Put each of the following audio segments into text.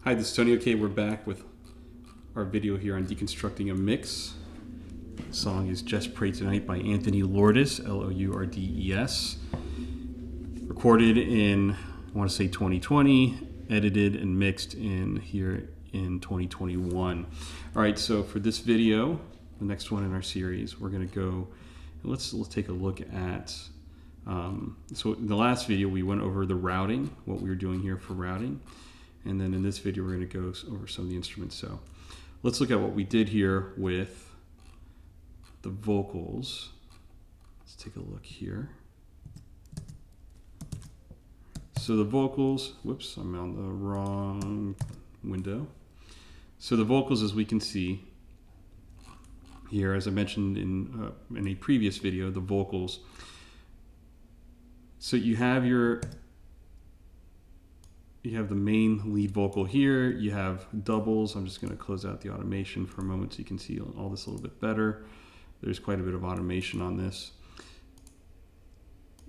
Hi, this is Tony. Okay, we're back with our video here on deconstructing a mix. The song is Just Pray Tonight by Anthony Lourdes, Lourdes. Recorded in, I want to say 2020, edited and mixed in here in 2021. All right, so for this video, the next one in our series, we're going to go, let's take a look at, so in the last video we went over the routing, what we were doing here for routing. And then in this video, we're going to go over some of the instruments. So let's look at what we did here with the vocals. Let's take a look here. So the vocals, whoops, I'm on the wrong window. So the vocals, as we can see here, as I mentioned in a previous video, the vocals. So you have the main lead vocal here, you have doubles. I'm just going to close out the automation for a moment so you can see all this a little bit better. There's quite a bit of automation on this.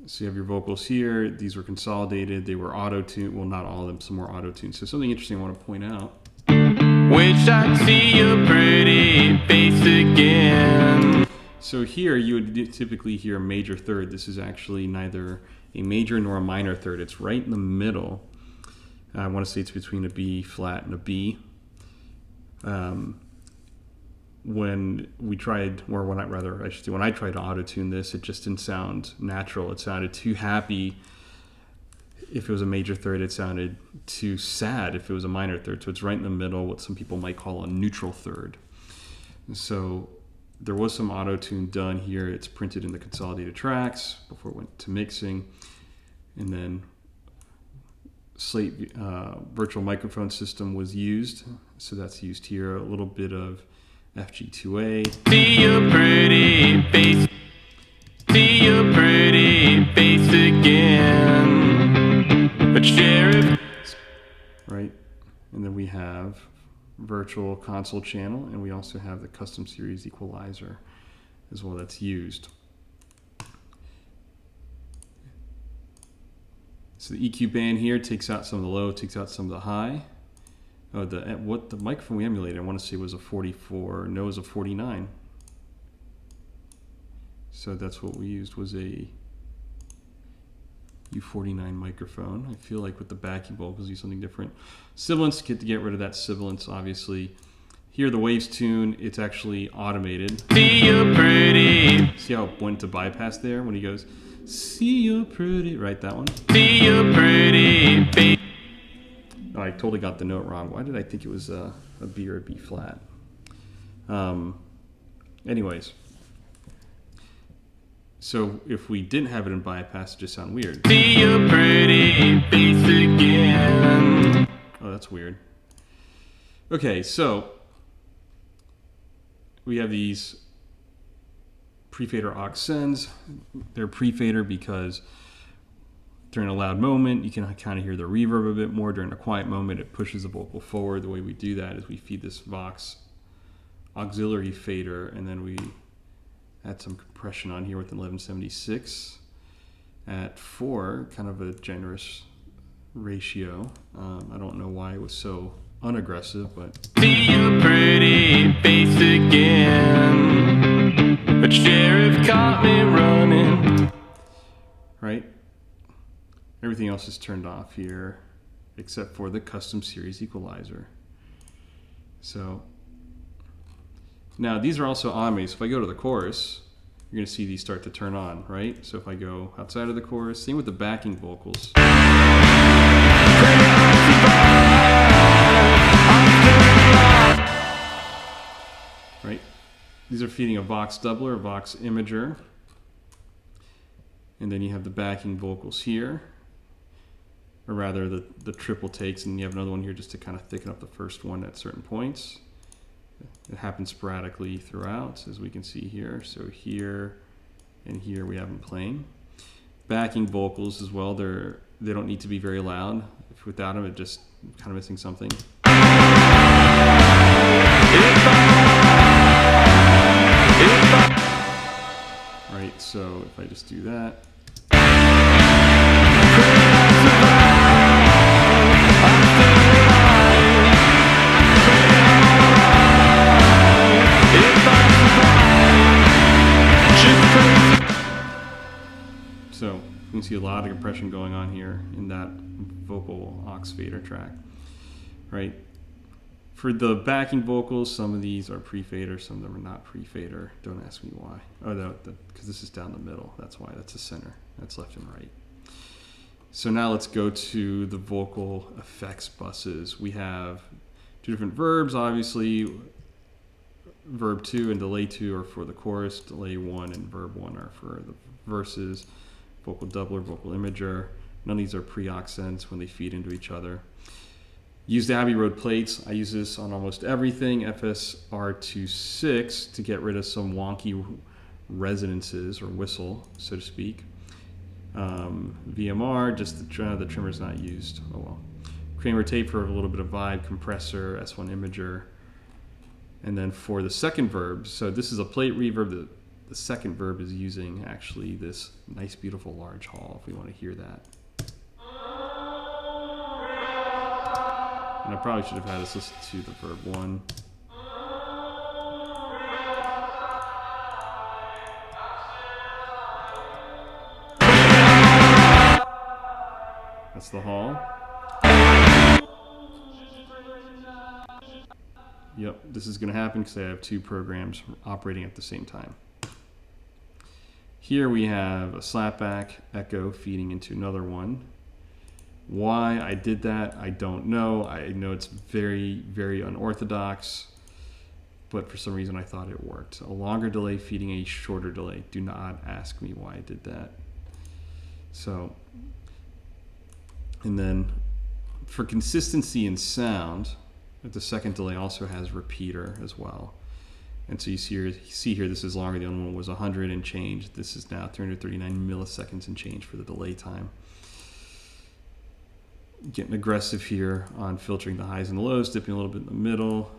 So you have your vocals here. These were consolidated. They were auto-tuned. Well, not all of them, some were auto-tuned. So something interesting I want to point out. Wish I'd see your pretty face again. So here you would typically hear a major third. This is actually neither a major nor a minor third. It's right in the middle. I want to say it's between a B flat and a B. When we tried, or when I tried to auto-tune this, it just didn't sound natural. It sounded too happy. If it was a major third, it sounded too sad if it was a minor third. So it's right in the middle, what some people might call a neutral third. So there was some auto-tune done here. It's printed in the consolidated tracks before it went to mixing. And then Slate virtual microphone system was used, so that's used here. A little bit of FG2A. See your pretty face, see your pretty face again. But Sheriff, right? And then we have virtual console channel, and we also have the custom series equalizer as well that's used. So the EQ band here takes out some of the low, takes out some of the high. Oh, the microphone we emulated, I want to say was a 44. No, it was a 49. So that's what we used, was a U49 microphone. I feel like with the backing vocals, use something different. Sibilance, to get rid of that sibilance, obviously. Here, the Waves tune, it's actually automated. See you pretty. See how it went to bypass there when he goes, see you pretty, right, that one. See you pretty face. Oh, I totally got the note wrong. Why did I think it was a B or a B flat? Anyways, so if we didn't have it in bypass, it just sound weird. See you pretty face again. Oh, that's weird. Okay, so we have these pre-fader aux sends. They're pre-fader because during a loud moment, you can kind of hear the reverb a bit more. During a quiet moment, it pushes the vocal forward. The way we do that is we feed this Vox auxiliary fader, and then we add some compression on here with an 1176 at 4, kind of a generous ratio. I don't know why it was so unaggressive, but see you pretty face again. But Sheriff caught me running. Right? Everything else is turned off here, except for the custom series equalizer. So, now these are also automated. So if I go to the chorus, you're going to see these start to turn on, right? So if I go outside of the chorus, same with the backing vocals. Right? These are feeding a Vox doubler, a Vox imager. And then you have the backing vocals here, or rather the triple takes, and you have another one here just to kind of thicken up the first one at certain points. It happens sporadically throughout, as we can see here. So here and here we have them playing. Backing vocals as well, they don't need to be very loud. If without them, it just kind of missing something. Right, so if I just do that. see a lot of compression going on here in that vocal aux fader track, right? For the backing vocals, some of these are pre-fader, some of them are not pre-fader. Don't ask me why. Oh, no, because this is down the middle. That's why. That's the center. That's left and right. So now let's go to the vocal effects buses. We have two different verbs, obviously. Verb 2 and delay 2 are for the chorus. Delay 1 and verb 1 are for the verses. Vocal doubler, vocal imager. None of these are pre-accents when they feed into each other. Use the Abbey Road plates. I use this on almost everything. FSR26 to get rid of some wonky resonances or whistle, so to speak. VMR, just the trimmer's not used. Oh well. Kramer tape for a little bit of vibe. Compressor, S1 imager. And then for the second verb, so this is a plate reverb. The second verb is using actually this nice, beautiful large hall, if we want to hear that. And I probably should have had us listen to the verb 1. That's the hall. Yep, this is going to happen because I have two programs operating at the same time. Here we have a slapback echo feeding into another one. Why I did that, I don't know. I know it's very, very unorthodox, but for some reason I thought it worked. A longer delay feeding a shorter delay. Do not ask me why I did that. So, and then for consistency in sound, the second delay also has repeater as well. And so you see here, this is longer. The other one was 100 and change. This is now 339 milliseconds and change for the delay time. Getting aggressive here on filtering the highs and the lows, dipping a little bit in the middle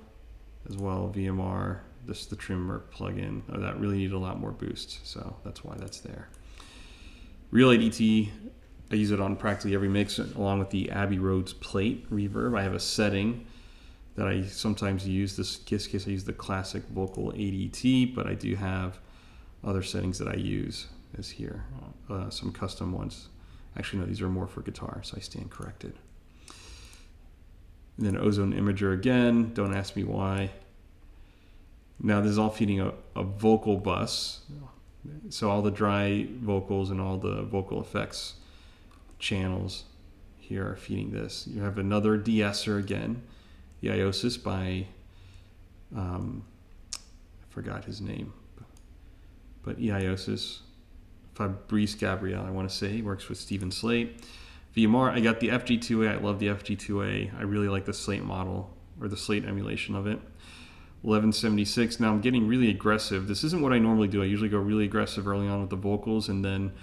as well. VMR, this is the trimmer plugin. Oh, that really needed a lot more boost, so that's why that's there. Real ADT, I use it on practically every mix along with the Abbey Road's plate reverb. I have a setting that I sometimes use. This case I use the classic vocal ADT, but I do have other settings that I use as here, some custom ones. Actually, no, these are more for guitar, so I stand corrected. And then Ozone Imager again, don't ask me why. Now this is all feeding a vocal bus. So all the dry vocals and all the vocal effects channels here are feeding this. You have another de-esser again, the Iosis by, I forgot his name, but Iosis. Fabrice Gabriel, I want to say, he works with Stephen Slate. VMR, I got the FG2A. I love the FG2A. I really like the Slate model, or the Slate emulation of it. 1176. Now I'm getting really aggressive. This isn't what I normally do. I usually go really aggressive early on with the vocals, and then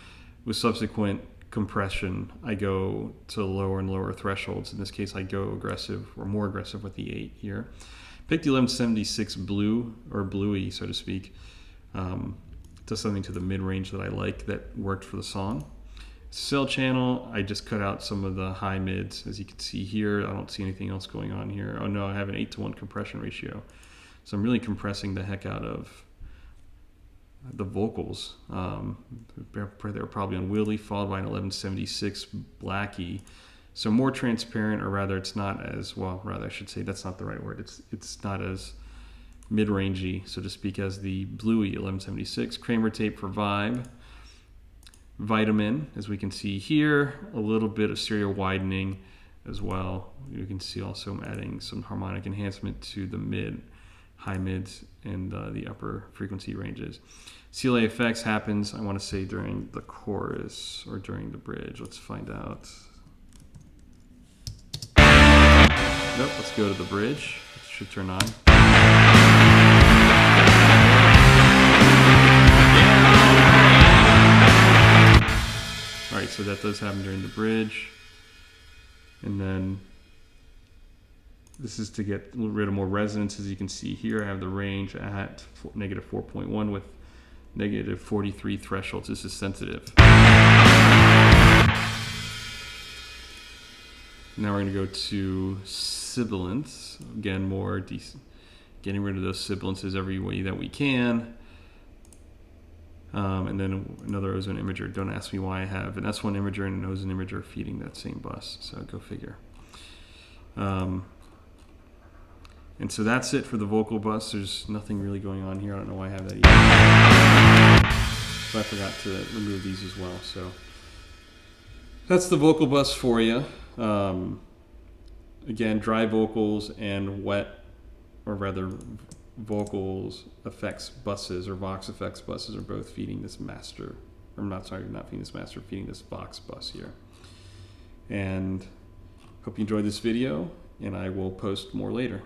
with subsequent compression, I go to lower and lower thresholds. In this case, I go aggressive, or more aggressive with the 8 here. Picked the 1176 Blue, or Bluey, so to speak. Does something to the mid-range that I like that worked for the song. Cell channel, I just cut out some of the high mids. As you can see here, I don't see anything else going on here. Oh no, I have an 8:1 compression ratio. So I'm really compressing the heck out of the vocals. They were probably unwieldy, followed by an 1176 Blackie. So more transparent, or rather it's not as, well, rather I should say that's not the right word. It's not as mid-rangey, so to speak, as the Bluey 1176. Kramer tape for vibe. Vitamin, as we can see here, a little bit of stereo widening as well. You can see also I'm adding some harmonic enhancement to the mid, high mids, and the upper frequency ranges. CLA effects happens, I want to say, during the chorus or during the bridge. Let's find out. Nope, let's go to the bridge. It should turn on. All right, so that does happen during the bridge. And then this is to get rid of more resonance. As you can see here, I have the range at negative 4.1 with negative 43 thresholds. This is sensitive. Now we're going to go to sibilance. Again, more getting rid of those sibilances every way that we can. and then another ozone imager. Don't ask me why I have an S1 imager and an ozone imager feeding that same bus, so go figure. And so that's it for the vocal bus. There's nothing really going on here. I don't know why I have that either. So I forgot to remove these as well. So that's the vocal bus for you. Again, dry vocals and wet, or rather vocals effects buses or Vox effects buses are both feeding this master, or not feeding this master, feeding this Vox bus here. And hope you enjoyed this video, and I will post more later.